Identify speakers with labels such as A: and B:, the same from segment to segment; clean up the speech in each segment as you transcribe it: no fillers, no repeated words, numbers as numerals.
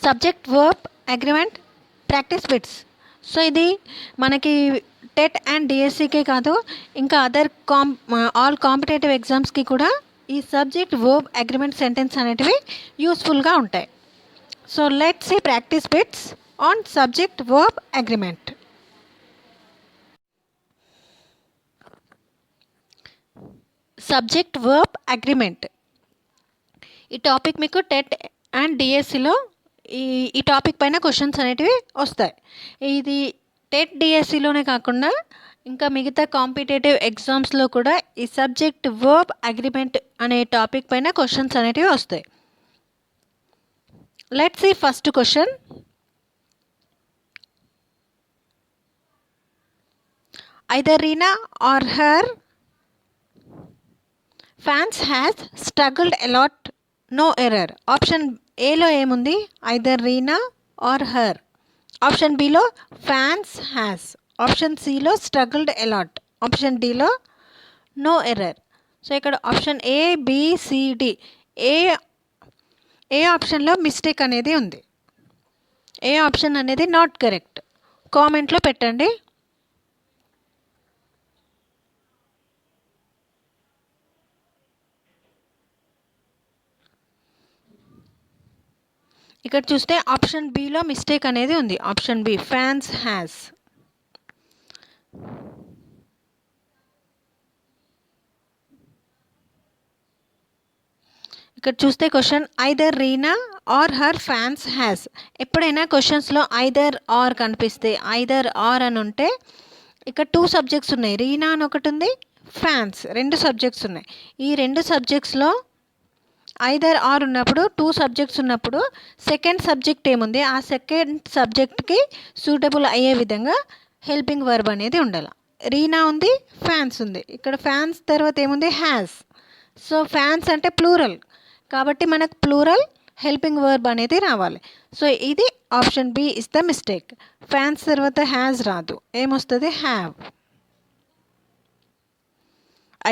A: Subject verb agreement practice bits. So ఇది మనకి TET and డిఎస్సికే కాదు, ఇంకా అదర్ ఆల్ కాంపిటేటివ్ ఎగ్జామ్స్కి కూడా ఈ సబ్జెక్ట్ వర్బ్ అగ్రిమెంట్ సెంటెన్స్ అనేటివి యూస్ఫుల్గా ఉంటాయి. So let's see practice bits on subject verb agreement. Subject verb agreement ఈ టాపిక్ మీకు టెట్ అండ్ డిఎస్సిలో ఈ టాపిక్ పైన క్వశ్చన్స్ అనేటివి వస్తాయి. ఇది టెట్ డిఎస్సిలోనే కాకుండా ఇంకా మిగతా కాంపిటేటివ్ ఎగ్జామ్స్లో కూడా ఈ సబ్జెక్ట్ వర్బ్ అగ్రిమెంట్ అనే టాపిక్ పైన క్వశ్చన్స్ అనేటివి వస్తాయి. Let's see first question. Either Reena or her fans has struggled a lot, no error. Option ఏలో ఏముంది? Either Reena or her. Option బిలో ఫ్యాన్స్ హ్యాస్. ఆప్షన్ సిలో స్ట్రగుల్డ్ అలాట్. ఆప్షన్ డిలో నో ఎర్రర్. సో ఇక్కడ ఆప్షన్ ఏ బిసిడి ఏ ఆప్షన్లో mistake అనేది ఉంది. A option అనేది నాట్ కరెక్ట్ కామెంట్లో పెట్టండి. ఇక్కడ చూస్తే ఆప్షన్ బిలో మిస్టేక్ అనేది ఉంది. Option B fans has. ఇక్కడ చూస్తే question either Reena or her fans has. ఎప్పుడైనా క్వశ్చన్స్లో ఐదర్ ఆర్ కనిపిస్తే, ఐదర్ ఆర్ అని ఉంటే ఇక్కడ 2 సబ్జెక్ట్స్ ఉన్నాయి. రీనా అని ఒకటి ఉంది, ఫ్యాన్స్ 2 సబ్జెక్ట్స్ ఉన్నాయి. ఈ 2 సబ్జెక్ట్స్లో ఐదర్ ఆర్ ఉన్నప్పుడు 2 సబ్జెక్ట్స్ ఉన్నప్పుడు సెకండ్ సబ్జెక్ట్ ఏముంది, ఆ సెకండ్ సబ్జెక్ట్కి సూటబుల్ అయ్యే విధంగా హెల్పింగ్ వర్బ్ అనేది ఉండాలి. రీనా ఉంది, ఫ్యాన్స్ ఉంది. ఇక్కడ ఫ్యాన్స్ తర్వాత ఏముంది? హ్యాస్. సో ఫ్యాన్స్ అంటే ప్లూరల్ కాబట్టి మనకు ప్లూరల్ హెల్పింగ్ వర్బ్ అనేది రావాలి. సో ఇది option B is the mistake. Fans తర్వాత హ్యాస్ రాదు, ఏమొస్తుంది? Have.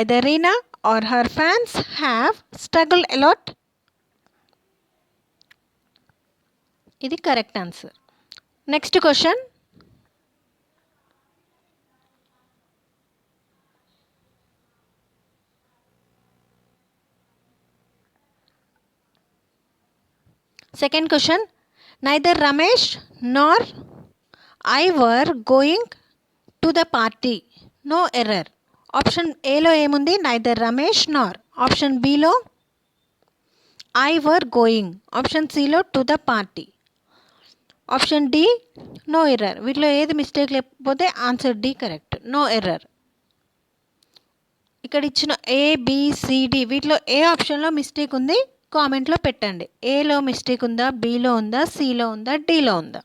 A: Either Reena or her fans have struggled a lot. ఇది correct answer. Next question. Second question. Neither Ramesh nor I were going to the party, no error. Option ఏలో ఏముంది? Neither Ramesh nor. Option బిలో I were going. Option సిలో to the party. Option D no error. వీటిలో ఏది mistake లేకపోతే answer D correct, no error. ఇక్కడ ఇచ్చిన A B C D వీటిలో ఏ ఆప్షన్లో మిస్టేక్ ఉంది కామెంట్లో పెట్టండి. ఏలో మిస్టేక్ ఉందా, బిలో ఉందా, సిలో ఉందా, డిలో ఉందా?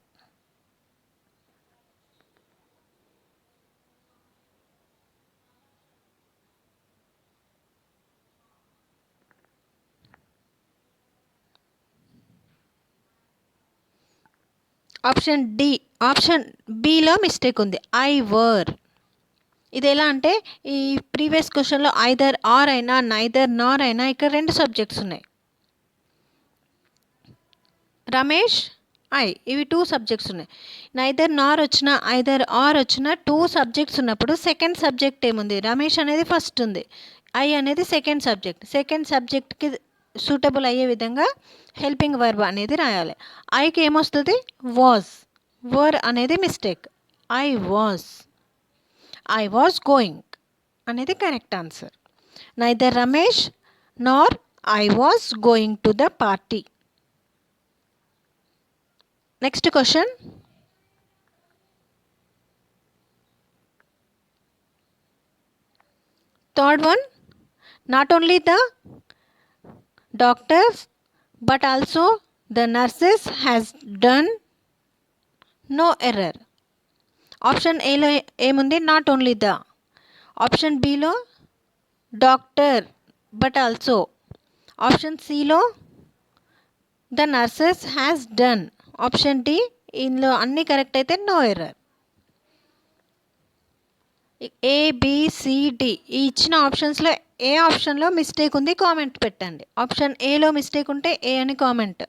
A: ఆప్షన్ డి, ఆప్షన్ బిలో మిస్టేక్ ఉంది, ఐ వర్. ఇది ఎలా అంటే ఈ ప్రీవియస్ క్వశ్చన్లో ఐదర్ ఆర్ అయినా నైదర్ నార్ అయినా ఇక్కడ 2 సబ్జెక్ట్స్ ఉన్నాయి. రమేష్, ఐ, ఇవి 2 సబ్జెక్ట్స్ ఉన్నాయి. నైదర్ నార్ వచ్చిన ఐదర్ ఆర్ వచ్చిన 2 సబ్జెక్ట్స్ ఉన్నప్పుడు సెకండ్ సబ్జెక్ట్ ఏముంది? రమేష్ అనేది ఫస్ట్ ఉంది, ఐ అనేది సెకండ్ సబ్జెక్ట్. సెకండ్ సబ్జెక్ట్కి సూటబుల్ అయ్యే విధంగా హెల్పింగ్ వర్బ్ అనేది రాయాలి. ఐకి ఏమొస్తుంది? వాజ్. వర్ అనేది మిస్టేక్, ఐ వాజ్ గోయింగ్ అనేది correct answer. Neither Ramesh nor I was going to the party. Next question. Third one. Not only the doctors but also the nurses has done, no error. Option ఏలో ఏముంది? Not only the. Option బిలో doctor but also. Option సిలో the nurses has done. Option D ఇందులో అన్నీ correct అయితే no error. A B C D ఈ ఇచ్చిన ఆప్షన్స్లో ఏ ఆప్షన్లో మిస్టేక్ ఉంది కామెంట్ పెట్టండి. ఆప్షన్ ఏలో మిస్టేక్ ఉంటే ఏ అని కామెంట్,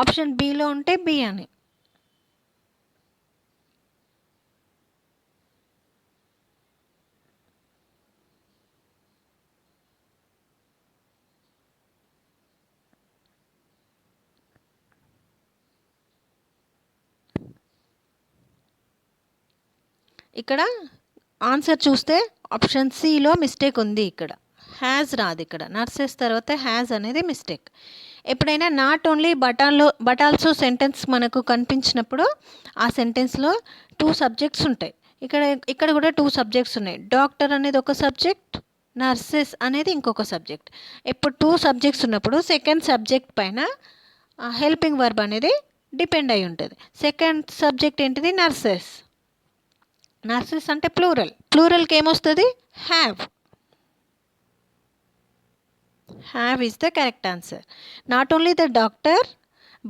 A: ఆప్షన్ బిలో ఉంటే బి అని. ఇక్కడ ఆన్సర్ చూస్తే ఆప్షన్ సిలో మిస్టేక్ ఉంది. ఇక్కడ హ్యాజ్ రాదు, ఇక్కడ నర్సెస్ తర్వాత హ్యాజ్ అనేది మిస్టేక్. ఎప్పుడైనా not only but also sentence మనకు కనిపించినప్పుడు ఆ సెంటెన్స్లో 2 సబ్జెక్ట్స్ ఉంటాయి. ఇక్కడ కూడా 2 సబ్జెక్ట్స్ ఉన్నాయి. డాక్టర్ అనేది ఒక సబ్జెక్ట్, నర్సెస్ అనేది ఇంకొక సబ్జెక్ట్. ఇప్పుడు 2 సబ్జెక్ట్స్ ఉన్నప్పుడు సెకండ్ సబ్జెక్ట్ పైన హెల్పింగ్ వర్బ్ అనేది డిపెండ్ అయి ఉంటుంది. సెకండ్ సబ్జెక్ట్ ఏంటిది? నర్సెస్. నర్సెస్ అంటే ప్లూరల్కి ఏమొస్తుంది? Have. Have is the correct answer. Not only the doctor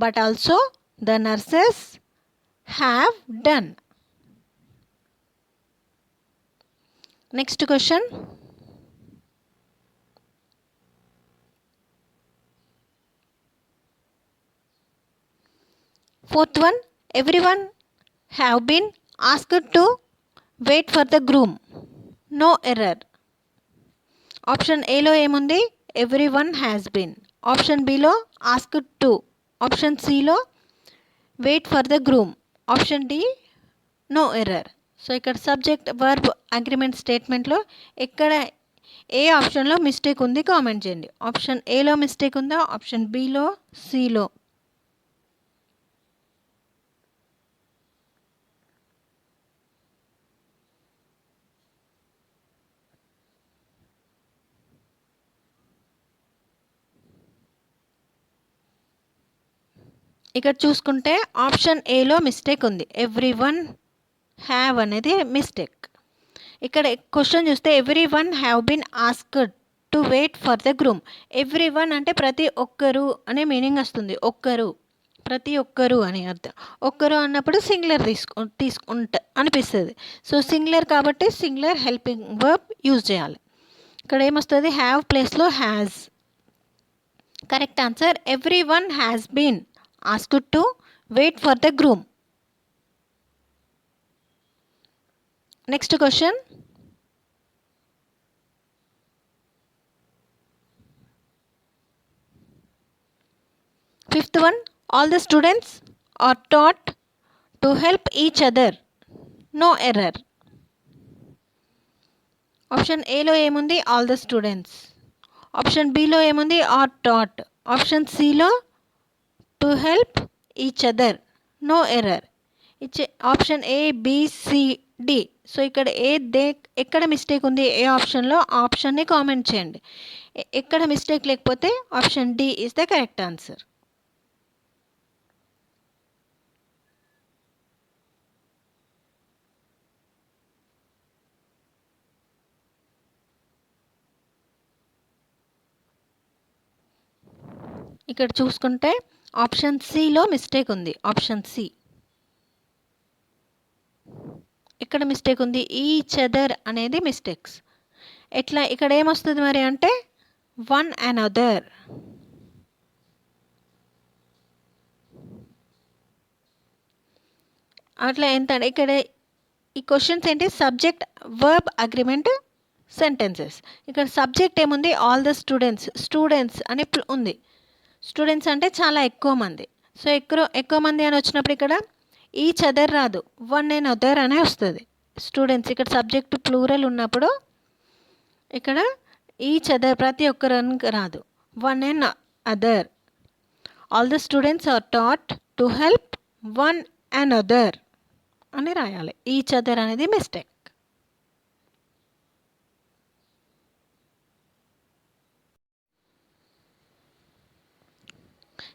A: but also the nurses have done. Next question. Fourth one, everyone have been asked to wait for the groom. No error. Option ఏలో ఏముంది? Everyone has been. Option బిలో asked to. Option సిలో wait for the groom. Option D no error. So ఇక్కడ subject verb agreement స్టేట్మెంట్లో ఎక్కడ ఏ ఆప్షన్లో mistake ఉంది కామెంట్ చేయండి. ఆప్షన్ ఏలో మిస్టేక్ ఉందా, ఆప్షన్ బిలో, సిలో? ఇక్కడ చూసుకుంటే ఆప్షన్ ఏలో మిస్టేక్ ఉంది. ఎవ్రీవన్ హ్యావ్ అనేది మిస్టేక్. ఇక్కడ క్వశ్చన్ చూస్తే everyone have been asked to wait for the groom. Everyone అంటే ప్రతి ఒక్కరు అనే మీనింగ్ వస్తుంది. ఒక్కరు, ప్రతి ఒక్కరు అని అర్థం. ఒక్కరు అన్నప్పుడు సింగులర్ తీసుకుంటా అనిపిస్తుంది. సో సింగులర్ కాబట్టి సింగులర్ హెల్పింగ్ వర్బ్ యూజ్ చేయాలి. ఇక్కడ ఏమొస్తుంది? హ్యావ్ ప్లేస్లో has. Correct answer everyone has been asked to wait for the groom. Next question. Fifth one, all the students are taught to help each other. No error. Option A లో ఏముంది? all the students. Option B లో ఏముంది? are taught. Option C లో to help each other. No error. Option A, B, C, D. So ఇక్కడ ఎక్కడ mistake ఉంది ఏ ఆప్షన్లో, ఆ ఆప్షన్ని కామెంట్ చేయండి. ఎక్కడ మిస్టేక్ లేకపోతే option D is the correct answer. ఇక్కడ చూసుకుంటే ఆప్షన్ సిలో మిస్టేక్ ఉంది. Option C. ఇక్కడ మిస్టేక్ ఉంది. ఈచ్ అదర్ అనేది మిస్టేక్స్. ఎట్లా ఇక్కడ ఏమొస్తుంది మరి అంటే వన్ అండ్ అదర్. అట్లా ఎంత ఇక్కడ ఈ క్వశ్చన్స్ ఏంటి? Subject verb agreement sentences. ఇక్కడ సబ్జెక్ట్ ఏముంది? ఆల్ ద స్టూడెంట్స్ అని ఉంది. స్టూడెంట్స్ అంటే చాలా ఎక్కువ మంది. సో ఎక్కువ మంది అని వచ్చినప్పుడు ఇక్కడ ఈచ్ అదర్ రాదు, వన్ అండ్ అదర్ అనే వస్తుంది. స్టూడెంట్స్ ఇక్కడ సబ్జెక్ట్ ప్లూరల్ ఉన్నప్పుడు ఇక్కడ ఈచ్ అదర్ ప్రతి ఒక్కరు రాదు, one and other. All the students are taught to help one and other అని రాయాలి. ఈచ్ అదర్ అనేది mistake.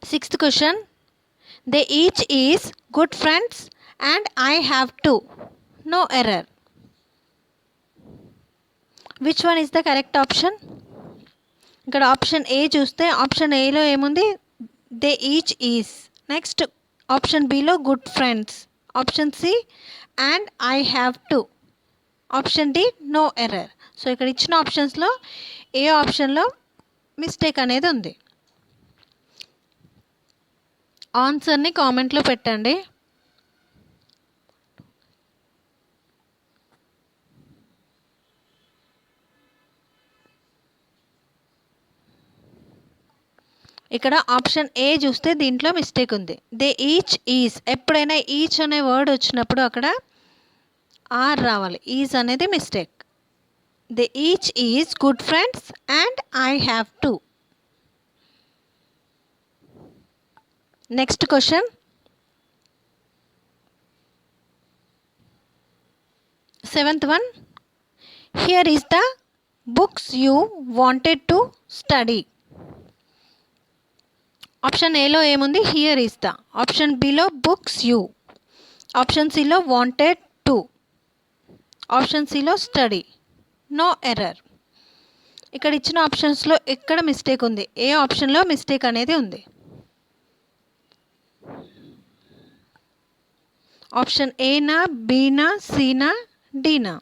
A: Sixth question. They each is good friends and I have two. No error. Which one is the correct option? ఇక్కడ option A చూస్తే option ఏలో ఏముంది? They each is. Next option బిలో good friends. Option C and I have to. Option D no error. So ఇక్కడ ఇచ్చిన ఆప్షన్స్లో ఏ ఆప్షన్లో mistake అనేది ఉంది? ఆన్సర్ని కామెంట్లో పెట్టండి. ఇక్కడ ఆప్షన్ ఏ చూస్తే దీంట్లో మిస్టేక్ ఉంది. They each is. ఎప్పుడైనా ఈచ్ అనే వర్డ్ వచ్చినప్పుడు అక్కడ ఆర్ రావాలి. ఈజ్ అనేది mistake. They each is good friends and I have to. Next question. Seventh one. Here is the books you wanted to study. Option ఏలో ఏముంది? Here is the. Option బిలో books you. Option సిలో wanted to. Option సిలో study. No error. ఇక్కడ ఇచ్చిన ఆప్షన్స్లో ఎక్కడ mistake ఉంది? ఏ ఆప్షన్లో మిస్టేక్ అనేది ఉంది? ఆప్షన్ ఏనా, బీనా, సీనా, డీనా?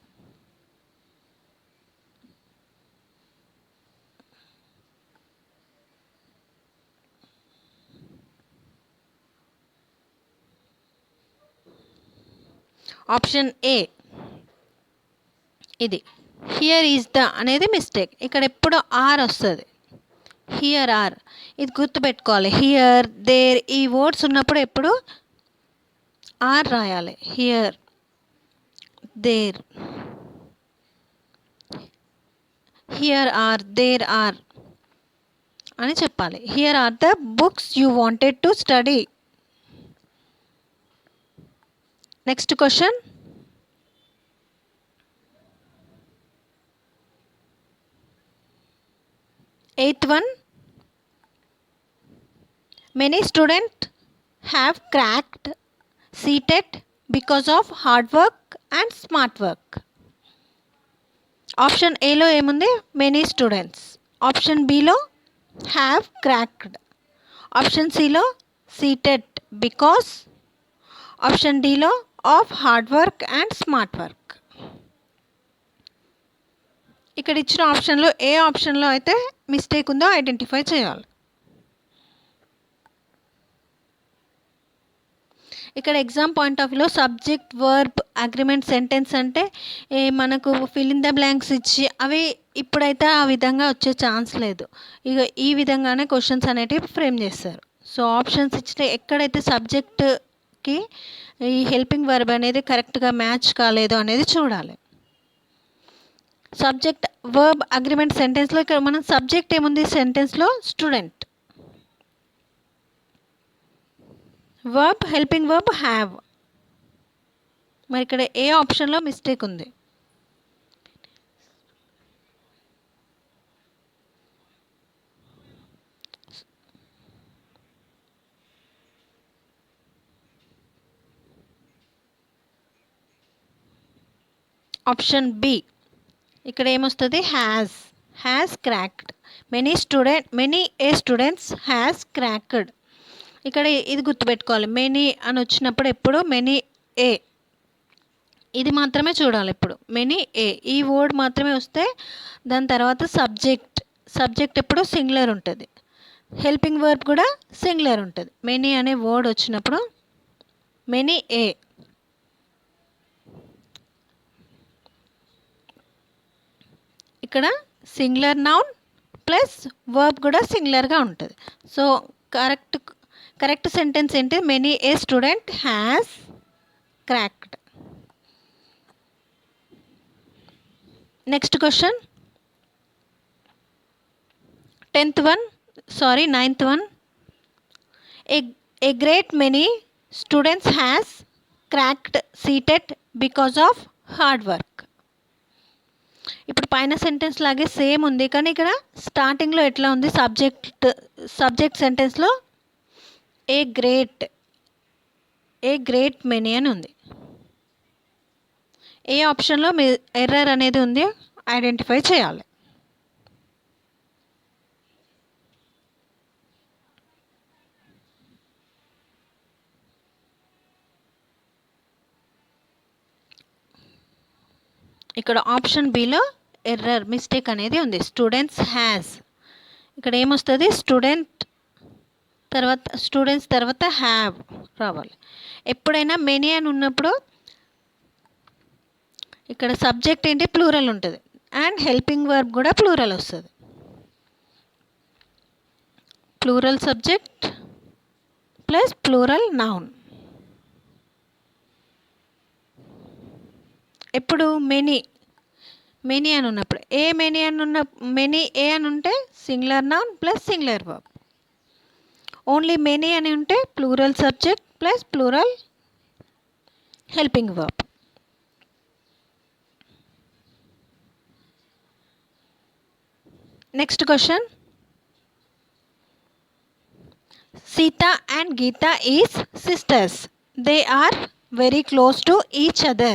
A: ఆప్షన్ ఏ ఇది. హియర్ ఈజ్ ద అనేది మిస్టేక్. ఇక్కడ ఎప్పుడు ఆర్ వస్తుంది. Here are. ఇది గుర్తుపెట్టుకోవాలి. హియర్, దేర్ ఈ వర్డ్స్ ఉన్నప్పుడు ఎప్పుడు ఆర్ రాయాలి. Here, there, here are, there are అని చెప్పాలి. Here are the books you wanted to study. Next question. Eighth one. Many student have cracked CTET because of hard work and smart work. Option ఏలో ఏముంది? Many students. Option బిలో have cracked. Option సిలో CTET because. Option డిలో of hard work and smart work. ఇక్కడ ఇచ్చిన ఆప్షన్లో ఏ ఆప్షన్లో అయితే మిస్టేక్ ఉందో ఐడెంటిఫై చేయాలి. ఇక్కడ ఎగ్జామ్ పాయింట్ ఆఫ్ వ్యూలో సబ్జెక్ట్, వర్బ్, అగ్రిమెంట్, సెంటెన్స్ అంటే మనకు ఫిల్ ఇన్ ద బ్లాంక్స్ ఇచ్చి అవి ఇప్పుడైతే ఆ విధంగా వచ్చే ఛాన్స్ లేదు. ఇక ఈ విధంగానే క్వశ్చన్స్ అనేటివి ఫ్రేమ్ చేస్తారు. సో ఆప్షన్స్ ఇచ్చిన ఎక్కడైతే సబ్జెక్ట్కి ఈ హెల్పింగ్ వర్బ్ అనేది కరెక్ట్గా మ్యాచ్ కాలేదు అనేది చూడాలి. సబ్జెక్ట్, వర్బ్, అగ్రిమెంట్, సెంటెన్స్లో ఇక్కడ మనం సబ్జెక్ట్ ఏముంది సెంటెన్స్లో? Student. Verb, helping verb have. మరి ఇక్కడ ఏ ఆప్షన్లో మిస్టేక్ ఉంది? Option B. ఇక్కడ ఏమొస్తుంది? Has. Has cracked. Many a students has cracked. ఇక్కడ ఇది గుర్తుపెట్టుకోవాలి. మెనీ అని వచ్చినప్పుడు ఎప్పుడు మెనీ ఏ ఇది మాత్రమే చూడాలి. ఇప్పుడు మెనీ ఏ ఈ వర్డ్ మాత్రమే వస్తే దాని తర్వాత సబ్జెక్ట్ ఎప్పుడు సింగులర్ ఉంటుంది. హెల్పింగ్ వర్బ్ కూడా సింగులర్ ఉంటుంది. మెనీ అనే వర్డ్ వచ్చినప్పుడు మెనీ ఏ. ఇక్కడ సింగులర్ నౌన్ ప్లస్ వర్బ్ కూడా సింగులర్గా ఉంటుంది. సో కరెక్ట్ సెంటెన్స్ ఏంటి? Many A student has cracked. Next question. Ninth one. A great many students has cracked CTET because of hard work. ఇప్పుడు పైన sentence లాగే same ఉంది, కానీ ఇక్కడ స్టార్టింగ్లో ఎట్లా ఉంది? సబ్జెక్ట్ సెంటెన్స్లో ఏ గ్రేట్ మెనీ అని ఉంది. ఏ ఆప్షన్లో మీ ఎర్రర్ అనేది ఉంది ఐడెంటిఫై చేయాలి. ఇక్కడ ఆప్షన్ బిలో ఎర్రర్ మిస్టేక్ అనేది ఉంది. స్టూడెంట్స్ హ్యాస్, ఇక్కడ ఏమొస్తుంది, స్టూడెంట్స్ తర్వాత హ్యావ్ రావాలి. ఎప్పుడైనా మెనీ అని ఉన్నప్పుడు ఇక్కడ సబ్జెక్ట్ ఏంటి, ప్లూరల్ ఉంటుంది, అండ్ హెల్పింగ్ వర్బ్ కూడా ప్లూరల్ వస్తుంది. Plural subject plus plural noun. ఎప్పుడు మెనీ అని ఉన్నప్పుడు మెనీ ఏ అని ఉంటే singular noun plus singular verb. Only many అని ఉంటే plural subject plus plural helping verb. Next question. Sita and Geeta is sisters. They are very close to each other.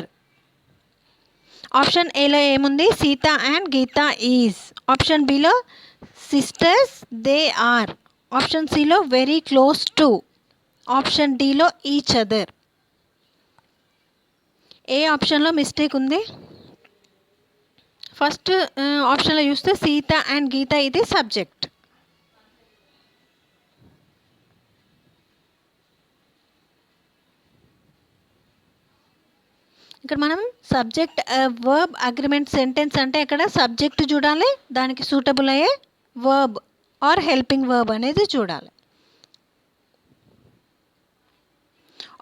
A: Option ఏలో ఏముంది, Sita and Gita is. Option బిలో sisters they are. Option సిలో very close to. Option డిలో each other. ఏ ఆప్షన్లో mistake ఉంది? First ఆప్షన్లో చూస్తే సీత అండ్ గీత ఇది సబ్జెక్ట్. ఇక్కడ మనం సబ్జెక్ట్ వర్బ్ అగ్రిమెంట్ సెంటెన్స్ అంటే ఇక్కడ సబ్జెక్ట్ చూడాలి, దానికి సూటబుల్ అయ్యే వర్బ్ ఆర్ హెల్పింగ్ వర్బ్ అనేది చూడాలి.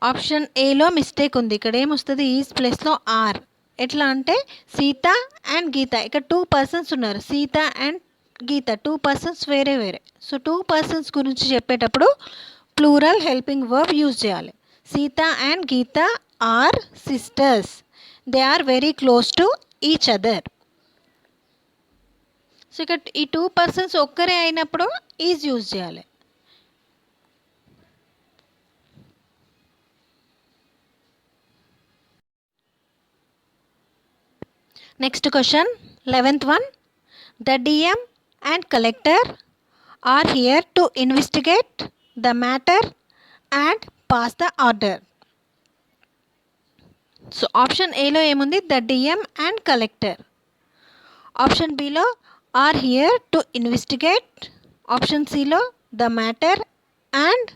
A: ఆప్షన్ ఏలో మిస్టేక్ ఉంది. ఇక్కడ ఏమొస్తుంది, ఈజ్ ప్లేస్లో ఆర్. ఎట్లా అంటే సీత అండ్ గీత, ఇక్కడ 2 పర్సన్స్ ఉన్నారు, సీత అండ్ గీత 2 పర్సన్స్ వేరే వేరే. సో 2 పర్సన్స్ గురించి చెప్పేటప్పుడు ప్లూరల్ హెల్పింగ్ వర్బ్ యూజ్ చేయాలి. Sita and Gita are sisters. They are very close to each other. So ఇక్కడ ఈ 2 పర్సన్స్ ఒక్కరే అయినప్పుడు ఈజ్ యూజ్ చేయాలి. Next question 11th one. The DM and collector are here to investigate the matter and pass the order. So option ఏలో ఏముంది, the DM and collector. Option బిలో are here to investigate. Option సిలో the matter and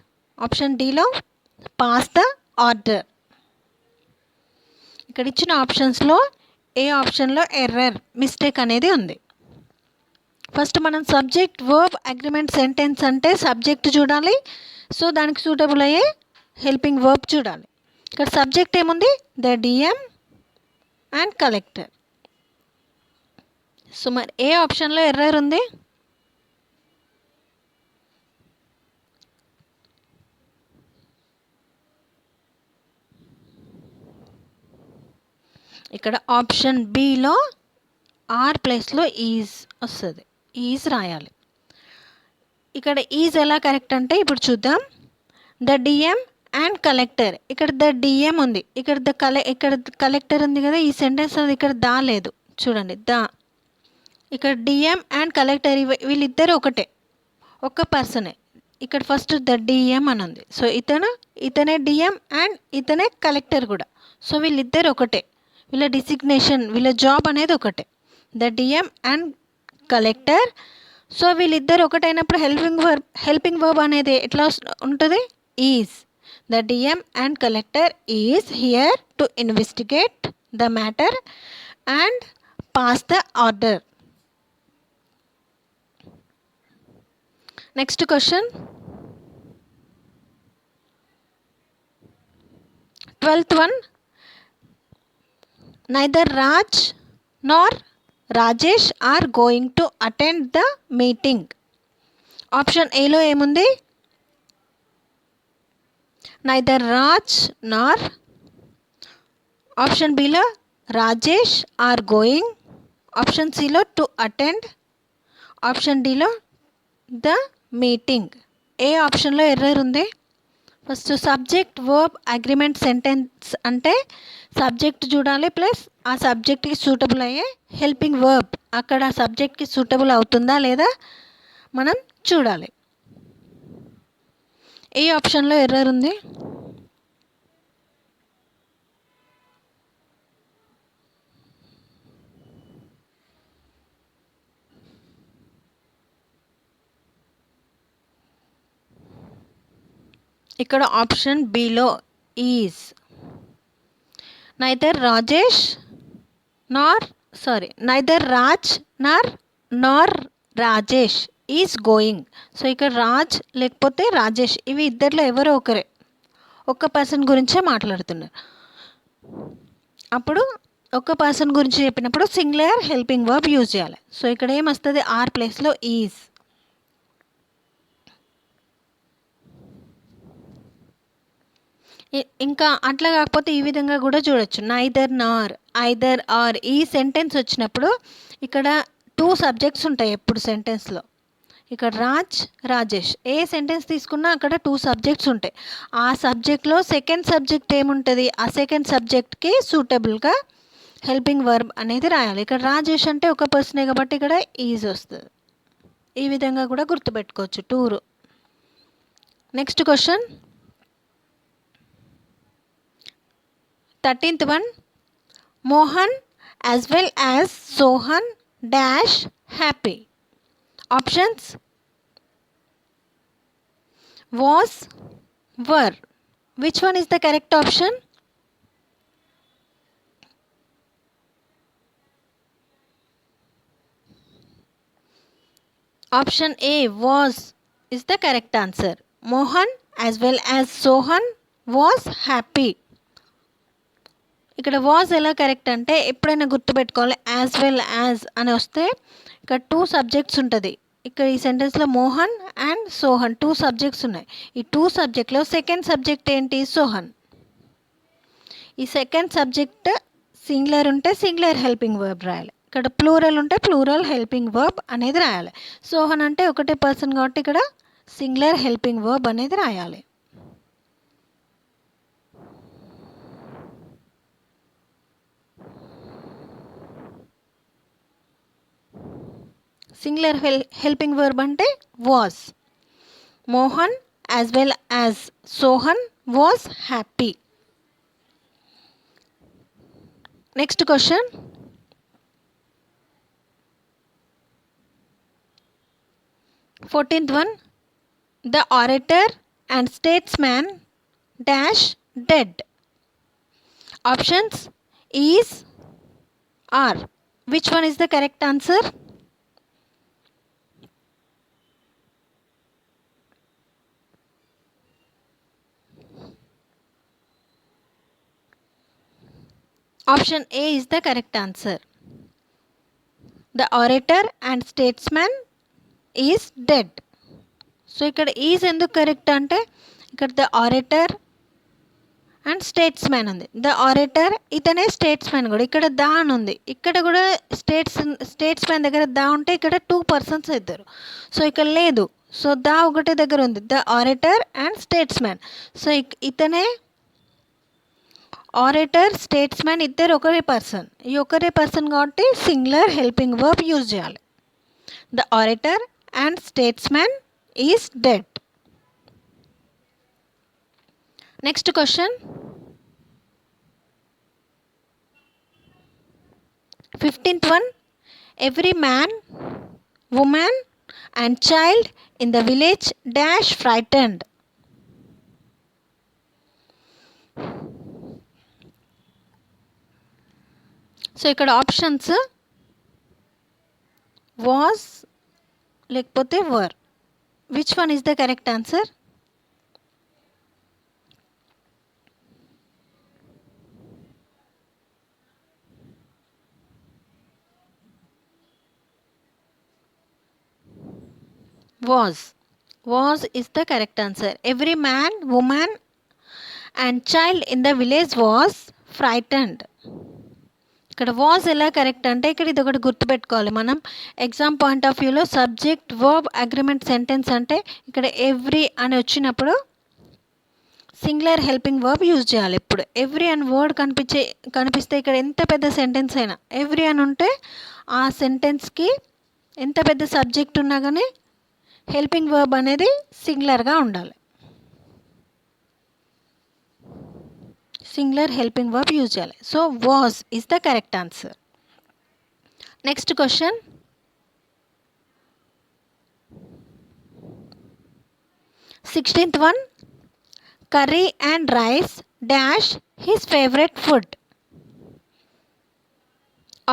A: option డిలో pass the order. ఇక్కడ ఇచ్చిన ఆప్షన్స్లో ఏ ఆప్షన్లో error mistake అనేది ఉంది? ఫస్ట్ మనం సబ్జెక్ట్ వర్బ్ అగ్రిమెంట్ సెంటెన్స్ అంటే సబ్జెక్ట్ చూడాలి, సో దానికి సూటబుల్ అయ్యే హెల్పింగ్ వర్బ్ చూడాలి. ఇక్కడ సబ్జెక్ట్ ఏముంది, the DM and collector. So మరి ఏ ఆప్షన్లో ఎర్రర్ ఉంది? ఇక్కడ ఆప్షన్ బిలో ఆర్ ప్లేస్లో ఈజ్ వస్తుంది, ఈజ్ రాయాలి. ఇక్కడ ఈజ్ ఎలా కరెక్ట్ అంటే ఇప్పుడు చూద్దాం. ద డిఎం అండ్ కలెక్టర్, ఇక్కడ ద డిఎం ఉంది, ఇక్కడ కలెక్టర్ ఉంది కదా, ఈ సెంటెన్స్ అనేది ఇక్కడ దా లేదు చూడండి, దా. ఇక్కడ డిఎం అండ్ కలెక్టర్ వీళ్ళిద్దరు ఒకటే, ఒక్క పర్సనే. ఇక్కడ ఫస్ట్ ద డిఎం అని ఉంది, సో ఇతనే డిఎం అండ్ ఇతనే కలెక్టర్ కూడా. సో వీళ్ళిద్దరు ఒకటే, వీళ్ళ డిసిగ్నేషన్, వీళ్ళ జాబ్ అనేది ఒకటే, the DM and collector. So వీళ్ళిద్దరు ఒకటైనప్పుడు హెల్పింగ్ వర్బ్ అనేది ఎట్లా ఉంటుంది, is. The DM and collector is here to investigate the matter and pass the order. Next question. 12th one. Neither Raj nor Rajesh are going to attend the meeting. Option A లో ఏముంది, neither Raj nor. Option బిలో Rajesh are going. Option సిలో to attend. Option డిలో the meeting. ఏ ఆప్షన్లో error ఉంది? First subject verb agreement sentence అంటే subject చూడాలి, ప్లస్ ఆ సబ్జెక్ట్కి సూటబుల్ అయ్యే హెల్పింగ్ వర్బ్ అక్కడ సబ్జెక్ట్కి సూటబుల్ అవుతుందా లేదా మనం చూడాలి. ఏ ఆప్షన్లో ఎర్రర్ ఉంది? ఇక్కడ option below is. Neither Rajesh neither Raj Nar Rajesh is going. So ఇక్కడ రాజ్ లేకపోతే రాజేష్, ఇవి ఇద్దరిలో ఎవరో ఒకరే, ఒక్క పర్సన్ గురించే మాట్లాడుతున్నారు. అప్పుడు ఒక పర్సన్ గురించి చెప్పినప్పుడు సింగులర్ హెల్పింగ్ వర్బ్ యూజ్ చేయాలి. సో ఇక్కడ ఏమొస్తుంది, ఆర్ ప్లేస్లో ఈజ్. ఇంకా అట్లా కాకపోతే ఈ విధంగా కూడా చూడొచ్చు, నైదర్ నార్ ఐదర్ ఆర్. ఈ సెంటెన్స్ వచ్చినప్పుడు ఇక్కడ 2 సబ్జెక్ట్స్ ఉంటాయి ఎప్పుడు సెంటెన్స్లో. ఇక్కడ రాజేష్, ఏ సెంటెన్స్ తీసుకున్నా అక్కడ 2 సబ్జెక్ట్స్ ఉంటాయి. ఆ సబ్జెక్ట్లో సెకండ్ సబ్జెక్ట్ ఏముంటుంది, ఆ సెకండ్ సబ్జెక్ట్కి సూటబుల్గా హెల్పింగ్ వర్బ్ అనేది రాయాలి. ఇక్కడ రాజేష్ అంటే ఒక పర్సనే కాబట్టి ఇక్కడ ఈజ్ వస్తుంది. ఈ విధంగా కూడా గుర్తుపెట్టుకోవచ్చు టూరు. Next question 13th one. Mohan as well as Sohan dash happy. Options was, were. Which one is the correct option? Option A was is the correct answer. Mohan as well as Sohan was happy. ఇక్కడ was ఎలా correct అంటే ఎప్పుడైనా గుర్తుపెట్టుకోవాలి, as well as అని వస్తే ఇక్కడ 2 subjects ఉంటుంది. ఇక్కడ ఈ సెంటెన్స్లో మోహన్ అండ్ సోహన్ 2 సబ్జెక్ట్స్ ఉన్నాయి. ఈ 2 సబ్జెక్ట్లో సెకండ్ సబ్జెక్ట్ ఏంటి, సోహన్. ఈ సెకండ్ సబ్జెక్ట్ సింగులర్ ఉంటే సింగులర్ హెల్పింగ్ వర్బ్ రాయాలి. ఇక్కడ ప్లూరల్ ఉంటే ప్లూరల్ హెల్పింగ్ వర్బ్ అనేది రాయాలి. సోహన్ అంటే ఒకటే పర్సన్ కాబట్టి ఇక్కడ సింగులర్ హెల్పింగ్ వర్బ్ అనేది రాయాలి. సింగులర్ హెల్పింగ్ వర్బ్ అంటే was. Mohan as well as Sohan was happy. Next question 14th one. The orator and statesman dash dead. Options is, are. Which one is the correct answer? Option A is the correct answer. The orator and statesman is dead. So ఇక్కడ is ఎందుకు correct అంటే ఇక్కడ the orator and statesmen ఉంది. The orator ఇతనే statesmen కూడా. ఇక్కడ దా అని ఉంది, ఇక్కడ కూడా స్టేట్స్మెన్ దగ్గర దా ఉంటే ఇక్కడ 2 పర్సన్స్ అవుతారు. సో ఇక్కడ లేదు, సో దా ఒకటే దగ్గర ఉంది, the orator and statesmen. So ఇతనే ఆరేటర్ స్టేట్స్మెన్ ఇద్దరు ఒకరే పర్సన్. ఈ ఒకరే పర్సన్ కాబట్టి సింగులర్ హెల్పింగ్ వర్బ్ యూజ్ చేయాలి. The orator and statesmen is dead. Next question 15th one. Every man, woman and child in the village dash frightened. So ఇక్కడ options was లేకపోతే were. Which one is the correct answer? was is the correct answer. Every man, woman and child in the village was frightened. ఇక్కడ was ఎలా correct అంటే ఇక్కడ ఇది ఒకటి గుర్తుపెట్టుకోవాలి మనం ఎగ్జామ్ పాయింట్ ఆఫ్ వ్యూలో. సబ్జెక్ట్ వర్బ్ అగ్రిమెంట్ సెంటెన్స్ అంటే ఇక్కడ ఎవ్రీ అని వచ్చినప్పుడు సింగులర్ హెల్పింగ్ వర్బ్ యూజ్ చేయాలి. ఇప్పుడు ఎవ్రీ అని వర్డ్ కనిపిస్తే ఇక్కడ ఎంత పెద్ద సెంటెన్స్ అయినా ఎవ్రీ అని ఉంటే ఆ సెంటెన్స్కి ఎంత పెద్ద సబ్జెక్ట్ ఉన్నా కానీ హెల్పింగ్ వర్బ్ అనేది సింగులర్గా ఉండాలి. సింగులర్ హెల్పింగ్ వర్బ్ యూజ్ చేయాలి. So was is the correct answer. Next question 16th one. curry and rice dash his favorite food.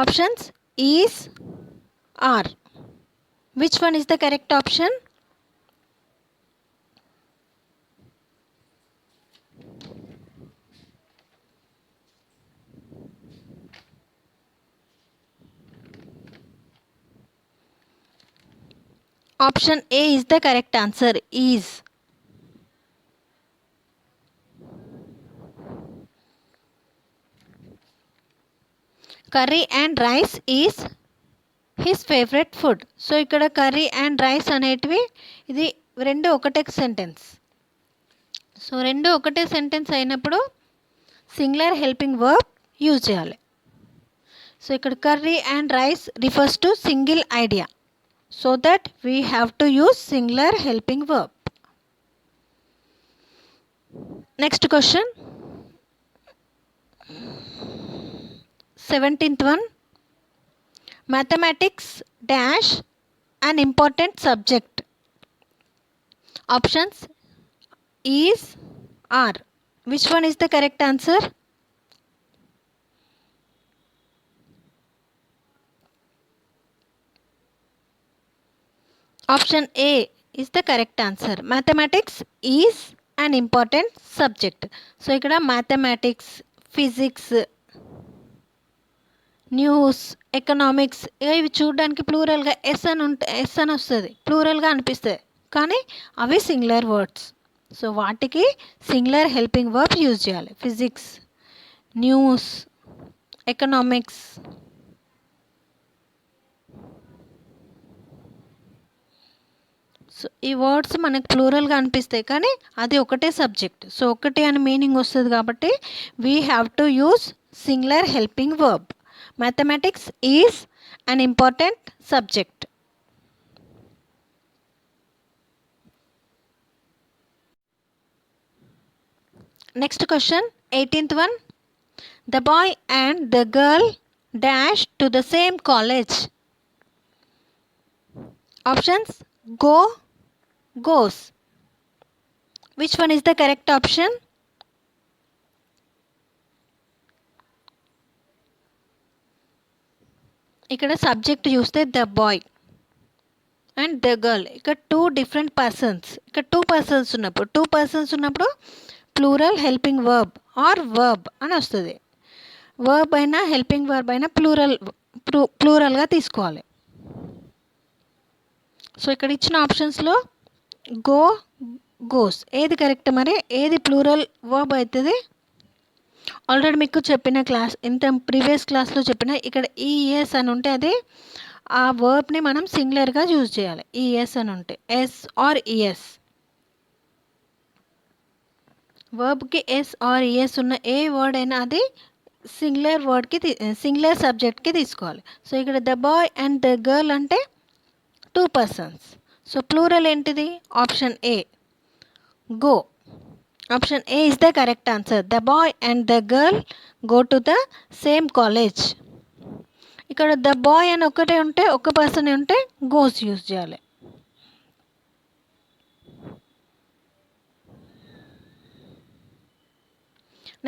A: Options is are. Which one is the correct option? Option A is the correct answer, is. Curry and rice is his favorite food. So ఇక్కడ curry and rice అనేటివి ఇది రెండు ఒకటే sentence. So రెండు ఒకటే sentence అయినప్పుడు singular helping verb use చేయాలి. So ఇక్కడ curry and rice refers to single idea. So that we have to use singular helping verb. Next question 17th one. Mathematics dash an important subject. Options is are. Which one is the correct answer? Option A is the correct answer. Mathematics is an important subject. So ikkada mathematics, physics, news, economics ఇవి చూడడానికి ప్లూరల్గా yes అని వస్తుంది, ప్లూరల్గా అనిపిస్తుంది, కానీ అవి singular words. So వాటికి singular helping verb use చేయాలి. Physics, news, economics. So ఈ వర్డ్స్ మనకు ప్లూరల్గా అనిపిస్తాయి, కానీ అది ఒకటే సబ్జెక్ట్. సో ఒకటి అని మీనింగ్ వస్తుంది కాబట్టి we have to use singular helping verb. Mathematics is an important subject. Next question, 18th one. The boy and the girl dash to the same college. Options go, goes. Which one is the correct option? ఇక్కడ subject చూస్తే the boy and the girl. ఇక్కడ two different persons. ఇక్కడ two persons ఉన్నప్పుడు plural helping verb are verb అని వస్తుంది. Verb అయినా helping verb అయినా ప్లూరల్గా తీసుకోవాలి. సో ఇక్కడ ఇచ్చిన ఆప్షన్స్లో గో, గోస్ ఏది కరెక్ట్, మరి ఏది ప్లూరల్ వర్బ్ అవుతుంది? ఆల్రెడీ మీకు చెప్పిన ప్రీవియస్ క్లాస్లో చెప్పిన ఇక్కడ ఈఎస్ అని ఉంటే అది ఆ వర్బ్ని మనం సింగులర్గా యూజ్ చేయాలి. ఈఎస్ అని ఉంటే ఎస్ ఆర్ ఈఎస్, వర్బ్కి ఎస్ ఆర్ ఈఎస్ ఉన్న ఏ వర్డ్ అయినా అది సింగులర్ సబ్జెక్ట్కి తీసుకోవాలి. సో ఇక్కడ the boy and the girl అంటే టూ పర్సన్స్. సో ప్లూరల్ ఏంటిది? Option A, go. Option A is the correct answer. The boy and the girl go to the same college. ఇక్కడ the boy అని ఒకటే ఉంటే, ఒక person ఉంటే goes use చేయాలి.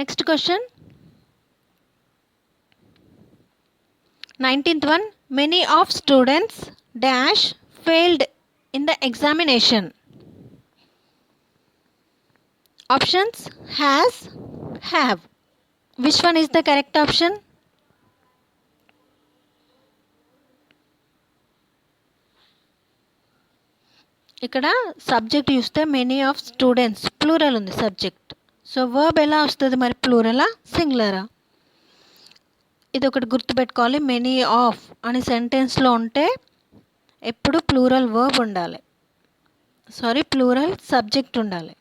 A: Next question 19th one. Many of students dash failed in the examination. Options has, have. Which one is the correct option? ఇక్కడ subject చూస్తే many of students plural ఉంది subject. So verb ఎలా వస్తుంది మరి, ప్లూరలా సింగులరా? ఇది ఒకటి గుర్తుపెట్టుకోవాలి. మెనీ ఆఫ్ అని సెంటెన్స్లో ఉంటే ఎప్పుడు ప్లూరల్ వర్బ్ ఉండాలి, ప్లూరల్ సబ్జెక్ట్ ఉండాలి,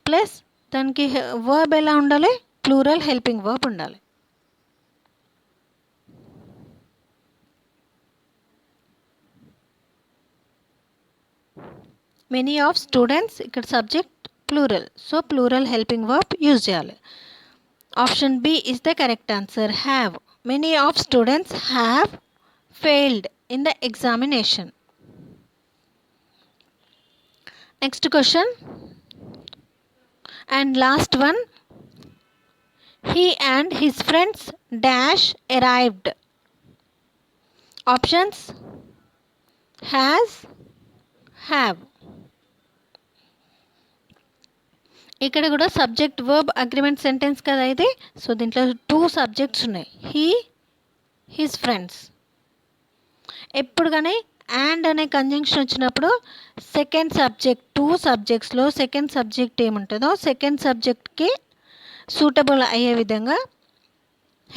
A: ప్లస్ దానికి వర్బ్ ఎలా ఉండాలి, ప్లూరల్ హెల్పింగ్ వర్బ్ ఉండాలి. మెనీ ఆఫ్ స్టూడెంట్స్ ఇక్కడ subject plural, so plural helping verb use చేయాలి. Option B is the correct answer, have. Many of students have failed in the examination. Next question and last one. He and his friends dash arrived. Options: has, have. ఇక్కడ కూడా subject verb agreement sentence కదా ఇది. So దీంట్లో 2 subjects ఉన్నాయి, he, his friends. ఎప్పుడు కానీ and అనే conjunction వచ్చినప్పుడు సెకండ్ సబ్జెక్ట్, 2 సబ్జెక్ట్స్లో సెకండ్ సబ్జెక్ట్ ఏముంటుందో సెకండ్ సబ్జెక్ట్కి సూటబుల్ అయ్యే విధంగా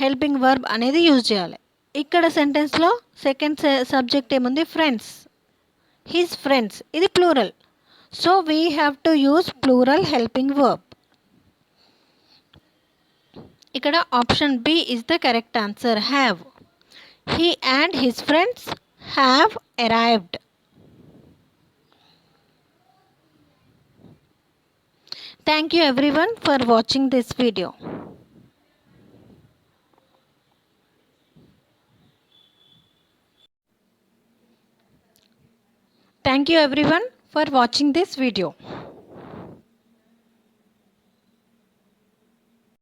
A: హెల్పింగ్ వర్బ్ అనేది యూజ్ చేయాలి. ఇక్కడ సెంటెన్స్లో సెకండ్ సబ్జెక్ట్ ఏముంది, ఫ్రెండ్స్, హిస్ ఫ్రెండ్స్, ఇది plural. So we have to use plural helping verb. ఇక్కడ option B is the correct answer, have. He and his friends have arrived. Thank you everyone for watching this video. Thank you everyone for watching this video.